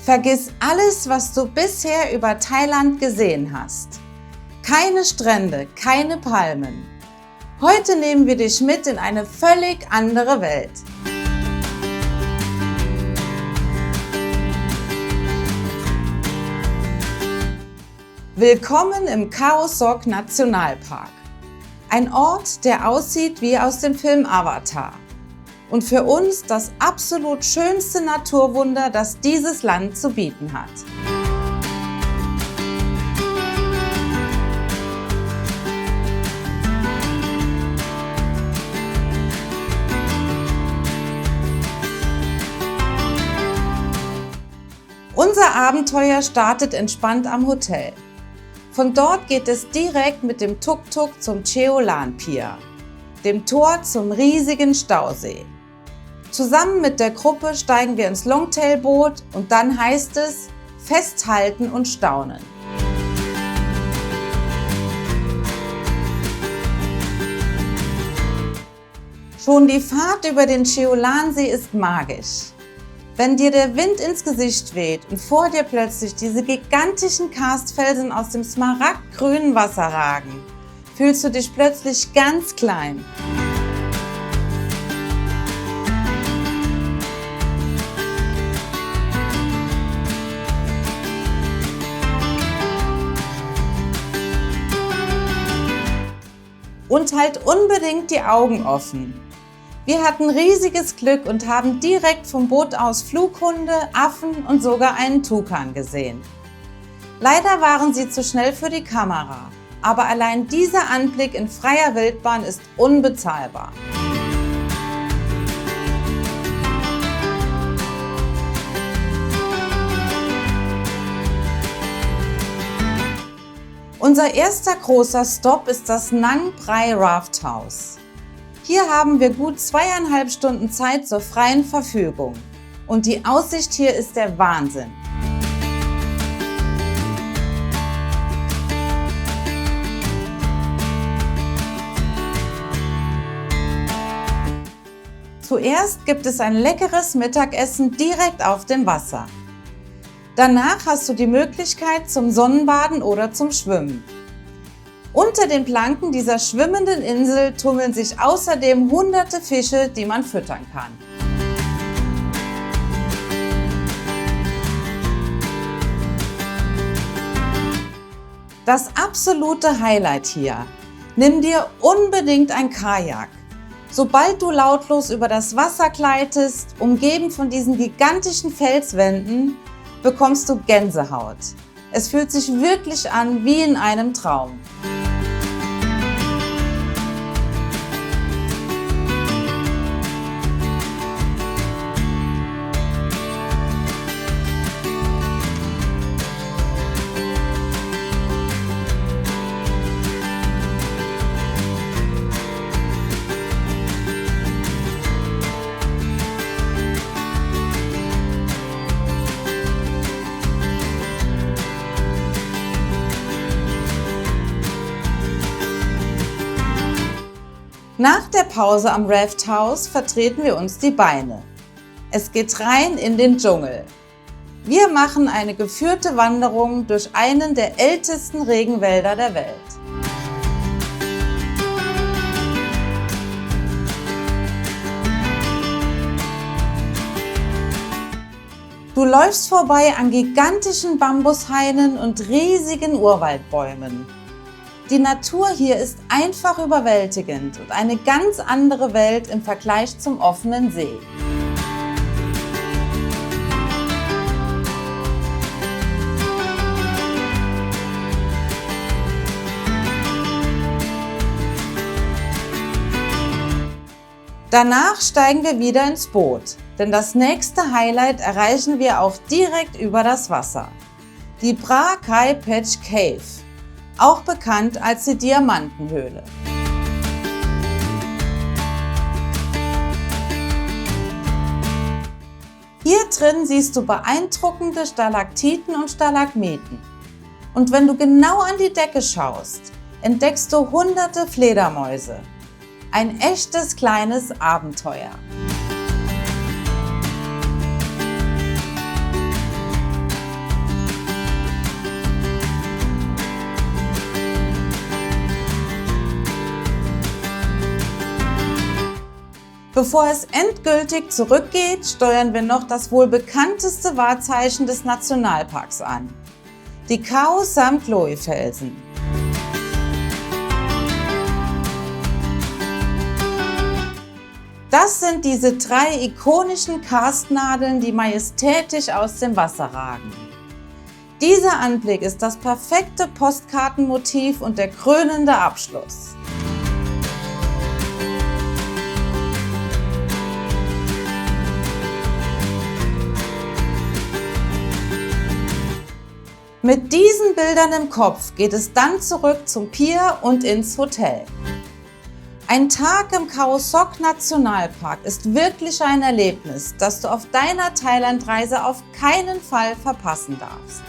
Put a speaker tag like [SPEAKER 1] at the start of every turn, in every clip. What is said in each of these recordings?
[SPEAKER 1] Vergiss alles, was du bisher über Thailand gesehen hast. Keine Strände, keine Palmen. Heute nehmen wir dich mit in eine völlig andere Welt. Willkommen im Khao Sok Nationalpark. Ein Ort, der aussieht wie aus dem Film Avatar. Und für uns das absolut schönste Naturwunder, das dieses Land zu bieten hat. Unser Abenteuer startet entspannt am Hotel. Von dort geht es direkt mit dem Tuk-Tuk zum Cheo Lan Pier, dem Tor zum riesigen Stausee. Zusammen mit der Gruppe steigen wir ins Longtail-Boot und dann heißt es festhalten und staunen. Schon die Fahrt über den Cheo Lan See ist magisch. Wenn dir der Wind ins Gesicht weht und vor dir plötzlich diese gigantischen Karstfelsen aus dem smaragdgrünen Wasser ragen, fühlst du dich plötzlich ganz klein. Und halt unbedingt die Augen offen. Wir hatten riesiges Glück und haben direkt vom Boot aus Flughunde, Affen und sogar einen Tukan gesehen. Leider waren sie zu schnell für die Kamera, aber allein dieser Anblick in freier Wildbahn ist unbezahlbar. Unser erster großer Stopp ist das Nang Prai Raft House. Hier haben wir gut 2,5 Stunden Zeit zur freien Verfügung. Und die Aussicht hier ist der Wahnsinn. Zuerst gibt es ein leckeres Mittagessen direkt auf dem Wasser. Danach hast du die Möglichkeit zum Sonnenbaden oder zum Schwimmen. Unter den Planken dieser schwimmenden Insel tummeln sich außerdem hunderte Fische, die man füttern kann. Das absolute Highlight hier: Nimm dir unbedingt ein Kajak. Sobald du lautlos über das Wasser gleitest, umgeben von diesen gigantischen Felswänden, bekommst du Gänsehaut. Es fühlt sich wirklich an wie in einem Traum. Nach der Pause am Raft House vertreten wir uns die Beine. Es geht rein in den Dschungel. Wir machen eine geführte Wanderung durch einen der ältesten Regenwälder der Welt. Du läufst vorbei an gigantischen Bambushainen und riesigen Urwaldbäumen. Die Natur hier ist einfach überwältigend und eine ganz andere Welt im Vergleich zum offenen See. Danach steigen wir wieder ins Boot, denn das nächste Highlight erreichen wir auch direkt über das Wasser. Die Phra Khai Phech Cave, auch bekannt als die Diamantenhöhle. Hier drin siehst du beeindruckende Stalaktiten und Stalagmiten. Und wenn du genau an die Decke schaust, entdeckst du hunderte Fledermäuse. Ein echtes kleines Abenteuer. Bevor es endgültig zurückgeht, steuern wir noch das wohl bekannteste Wahrzeichen des Nationalparks an: die Khao Sam Kloe Felsen. Das sind diese 3 ikonischen Karstnadeln, die majestätisch aus dem Wasser ragen. Dieser Anblick ist das perfekte Postkartenmotiv und der krönende Abschluss. Mit diesen Bildern im Kopf geht es dann zurück zum Pier und ins Hotel. Ein Tag im Khao Sok Nationalpark ist wirklich ein Erlebnis, das du auf deiner Thailandreise auf keinen Fall verpassen darfst.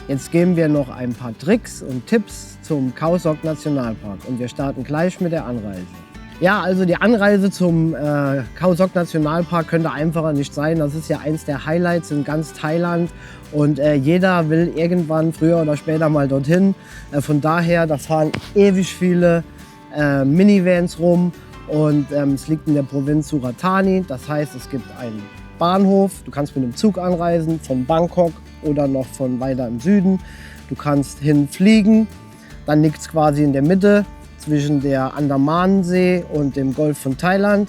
[SPEAKER 2] Jetzt geben wir noch ein paar Tricks und Tipps zum Khao Sok Nationalpark und wir starten gleich mit der Anreise. Ja, also die Anreise zum Khao Sok Nationalpark könnte einfacher nicht sein. Das ist ja eins der Highlights in ganz Thailand und jeder will irgendwann früher oder später mal dorthin. Von daher, da fahren ewig viele Minivans rum und es liegt in der Provinz Surat Thani. Das heißt, es gibt einen Bahnhof, du kannst mit dem Zug anreisen von Bangkok oder noch von weiter im Süden. Du kannst hinfliegen, dann liegt es quasi in der Mitte zwischen der Andamanensee und dem Golf von Thailand.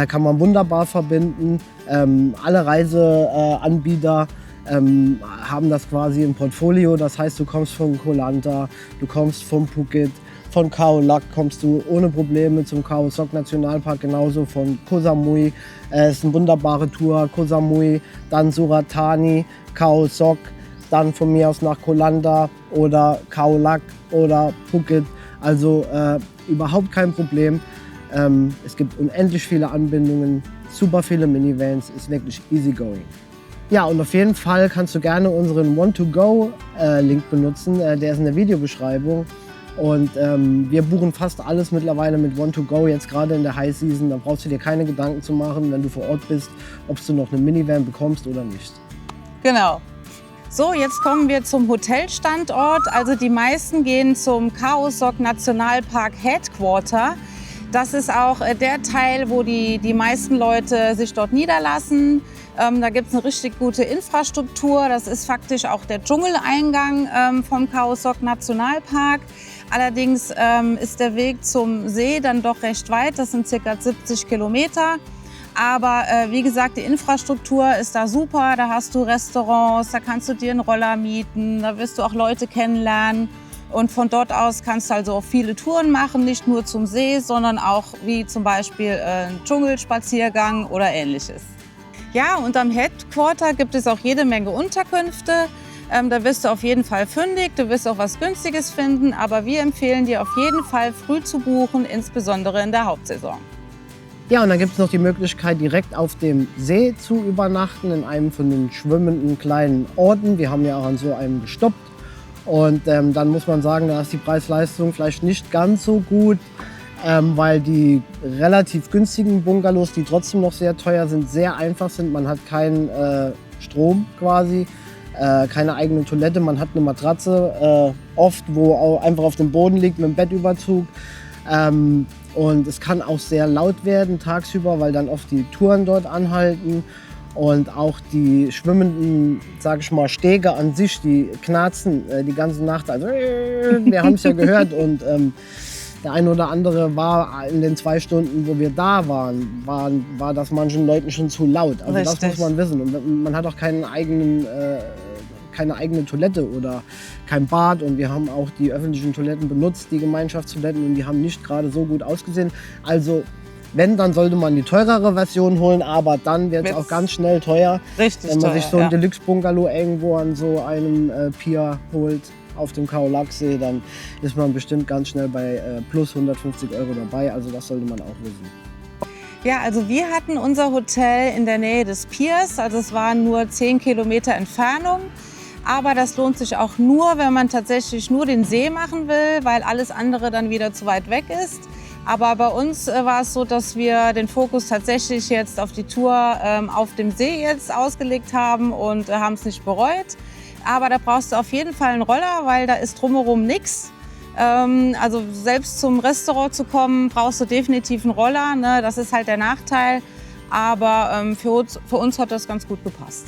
[SPEAKER 2] Kann man wunderbar verbinden. Alle Reiseanbieter haben das quasi im Portfolio. Das heißt, du kommst von Koh Lanta, du kommst von Phuket, von Khao Lak kommst du ohne Probleme zum Khao Sok Nationalpark, genauso von Koh Samui. Es ist eine wunderbare Tour. Koh Samui, dann Surat Thani, Khao Sok, dann von mir aus nach Koh Lanta oder Khao Lak oder Phuket. Also überhaupt kein Problem. Es gibt unendlich viele Anbindungen, super viele Minivans, ist wirklich easy going. Ja, und auf jeden Fall kannst du gerne unseren Want2Go-Link benutzen, der ist in der Videobeschreibung. Und wir buchen fast alles mittlerweile mit Want2Go, jetzt gerade in der High Season. Da brauchst du dir keine Gedanken zu machen, wenn du vor Ort bist, ob du noch eine Minivan bekommst oder nicht.
[SPEAKER 1] Genau. So, jetzt kommen wir zum Hotelstandort. Also die meisten gehen zum Khao Sok Nationalpark Headquarter. Das ist auch der Teil, wo die meisten Leute sich dort niederlassen. Da gibt es eine richtig gute Infrastruktur. Das ist faktisch auch der Dschungeleingang vom Khao Sok Nationalpark. Allerdings ist der Weg zum See dann doch recht weit. Das sind ca. 70 Kilometer. Aber wie gesagt, die Infrastruktur ist da super. Da hast du Restaurants, da kannst du dir einen Roller mieten, da wirst du auch Leute kennenlernen. Und von dort aus kannst du also auch viele Touren machen, nicht nur zum See, sondern auch wie zum Beispiel einen Dschungelspaziergang oder Ähnliches. Ja, und am Headquarter gibt es auch jede Menge Unterkünfte. Da wirst du auf jeden Fall fündig, du wirst auch was Günstiges finden. Aber wir empfehlen dir auf jeden Fall früh zu buchen, insbesondere in der Hauptsaison.
[SPEAKER 2] Ja, und dann gibt es noch die Möglichkeit, direkt auf dem See zu übernachten, in einem von den schwimmenden kleinen Orten. Wir haben ja auch an so einem gestoppt. Und dann muss man sagen, da ist die Preis-Leistung vielleicht nicht ganz so gut, weil die relativ günstigen Bungalows, die trotzdem noch sehr teuer sind, sehr einfach sind. Man hat keinen Strom quasi, keine eigene Toilette, man hat eine Matratze, oft wo auch einfach auf dem Boden liegt mit einem Bettüberzug. Und es kann auch sehr laut werden tagsüber, weil dann oft die Touren dort anhalten. Und auch die schwimmenden, sage ich mal, Stege an sich, die knarzen die ganze Nacht. Also, wir haben es ja gehört. Und der eine oder andere war in den 2 Stunden, wo wir da waren, war das manchen Leuten schon zu laut. Also
[SPEAKER 1] Richtig.
[SPEAKER 2] Das muss man wissen. Und man hat auch keine eigene Toilette oder kein Bad. Und wir haben auch die öffentlichen Toiletten benutzt, die Gemeinschaftstoiletten. Und die haben nicht gerade so gut ausgesehen. Also wenn, dann sollte man die teurere Version holen, aber dann wird es auch ganz schnell teuer.
[SPEAKER 1] Richtig
[SPEAKER 2] wenn man
[SPEAKER 1] teuer,
[SPEAKER 2] sich so ein Deluxe-Bungalow irgendwo an so einem Pier holt auf dem Khao Lak-See, dann ist man bestimmt ganz schnell bei plus 150 € dabei. Also das sollte man auch wissen.
[SPEAKER 1] Ja, also wir hatten unser Hotel in der Nähe des Piers, also es waren nur 10 Kilometer Entfernung. Aber das lohnt sich auch nur, wenn man tatsächlich nur den See machen will, weil alles andere dann wieder zu weit weg ist. Aber bei uns war es so, dass wir den Fokus tatsächlich jetzt auf die Tour auf dem See jetzt ausgelegt haben und haben es nicht bereut. Aber da brauchst du auf jeden Fall einen Roller, weil da ist drumherum nichts. Also selbst zum Restaurant zu kommen, brauchst du definitiv einen Roller, ne? Das ist halt der Nachteil. Aber für uns hat das ganz gut gepasst.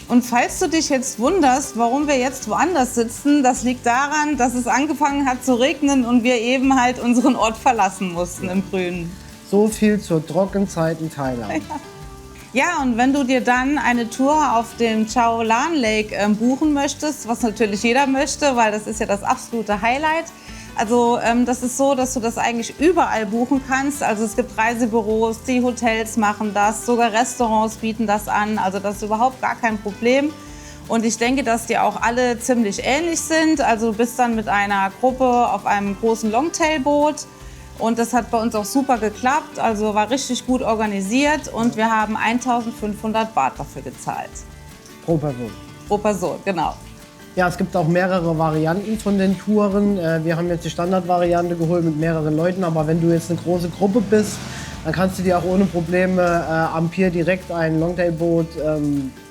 [SPEAKER 1] Und falls du dich jetzt wunderst, warum wir jetzt woanders sitzen, das liegt daran, dass es angefangen hat zu regnen und wir eben halt unseren Ort verlassen mussten im Grünen.
[SPEAKER 2] So viel zur Trockenzeit in Thailand.
[SPEAKER 1] Ja, und wenn du dir dann eine Tour auf dem Chao Lan Lake buchen möchtest, was natürlich jeder möchte, weil das ist ja das absolute Highlight. Also das ist so, dass du das eigentlich überall buchen kannst. Also es gibt Reisebüros, die Hotels machen das, sogar Restaurants bieten das an. Also das ist überhaupt gar kein Problem. Und ich denke, dass die auch alle ziemlich ähnlich sind. Also du bist dann mit einer Gruppe auf einem großen Longtailboot. Und das hat bei uns auch super geklappt. Also war richtig gut organisiert und wir haben 1.500 Baht dafür gezahlt.
[SPEAKER 2] Pro Person.
[SPEAKER 1] Pro Person, genau.
[SPEAKER 2] Ja, es gibt auch mehrere Varianten von den Touren. Wir haben jetzt die Standardvariante geholt mit mehreren Leuten, aber wenn du jetzt eine große Gruppe bist, dann kannst du dir auch ohne Probleme am Pier direkt ein Longtailboot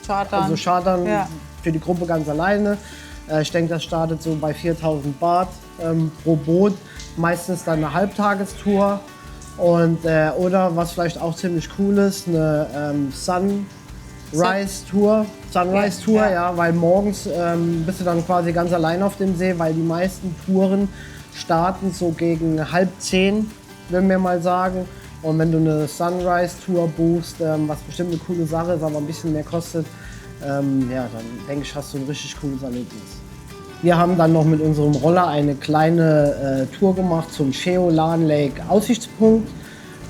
[SPEAKER 2] chartern
[SPEAKER 1] Ja.
[SPEAKER 2] für die Gruppe ganz alleine. Ich denke, das startet so bei 4.000 Baht pro Boot, meistens dann eine Halbtagestour. Oder was vielleicht auch ziemlich cool ist, eine Sunrise-Tour, ja, weil morgens bist du dann quasi ganz allein auf dem See, weil die meisten Touren starten so gegen 9:30, würden wir mal sagen. Und wenn du eine Sunrise-Tour buchst, was bestimmt eine coole Sache ist, aber ein bisschen mehr kostet, ja, dann denke ich, hast du ein richtig cooles Erlebnis. Wir haben dann noch mit unserem Roller eine kleine Tour gemacht zum Chao Lan Lake Aussichtspunkt.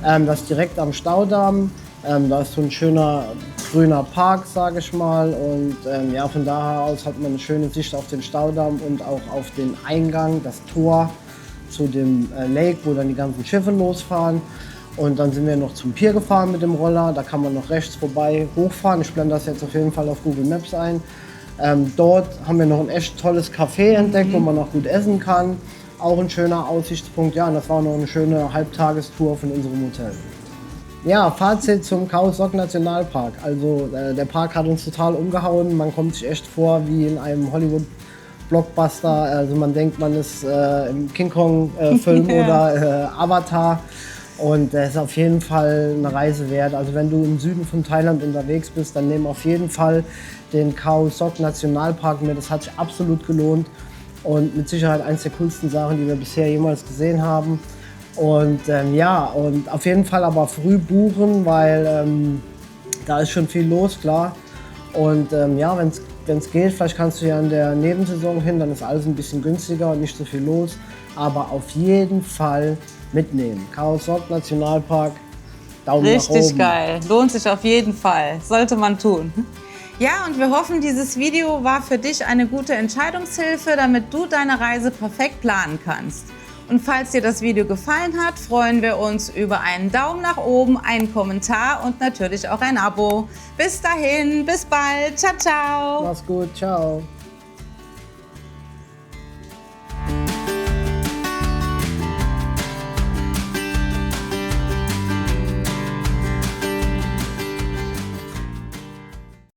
[SPEAKER 2] Das ist direkt am Staudamm. Da ist so ein schöner grüner Park, sage ich mal. Und ja, von daher aus hat man eine schöne Sicht auf den Staudamm und auch auf den Eingang, das Tor zu dem Lake, wo dann die ganzen Schiffe losfahren. Und dann sind wir noch zum Pier gefahren mit dem Roller. Da kann man noch rechts vorbei hochfahren. Ich blende das jetzt auf jeden Fall auf Google Maps ein. Dort haben wir noch ein echt tolles Café entdeckt, wo man noch gut essen kann. Auch ein schöner Aussichtspunkt. Ja, und das war noch eine schöne Halbtagestour von unserem Hotel. Ja, Fazit zum Khao Sok Nationalpark. Also der Park hat uns total umgehauen. Man kommt sich echt vor wie in einem Hollywood-Blockbuster. Also man denkt, man ist im King Kong-Film oder Avatar. Und das ist auf jeden Fall eine Reise wert. Also wenn du im Süden von Thailand unterwegs bist, dann nimm auf jeden Fall den Khao Sok Nationalpark mit. Das hat sich absolut gelohnt und mit Sicherheit eines der coolsten Sachen, die wir bisher jemals gesehen haben. Und ja, und auf jeden Fall aber früh buchen, weil da ist schon viel los, klar. Und ja, wenn es geht, vielleicht kannst du ja in der Nebensaison hin, dann ist alles ein bisschen günstiger und nicht so viel los. Aber auf jeden Fall mitnehmen. Khao Sok Nationalpark, Daumen nach oben.
[SPEAKER 1] Richtig geil, lohnt sich auf jeden Fall, sollte man tun. Ja, und wir hoffen, dieses Video war für dich eine gute Entscheidungshilfe, damit du deine Reise perfekt planen kannst. Und falls dir das Video gefallen hat, freuen wir uns über einen Daumen nach oben, einen Kommentar und natürlich auch ein Abo. Bis dahin, bis bald, ciao, ciao.
[SPEAKER 2] Mach's gut, ciao.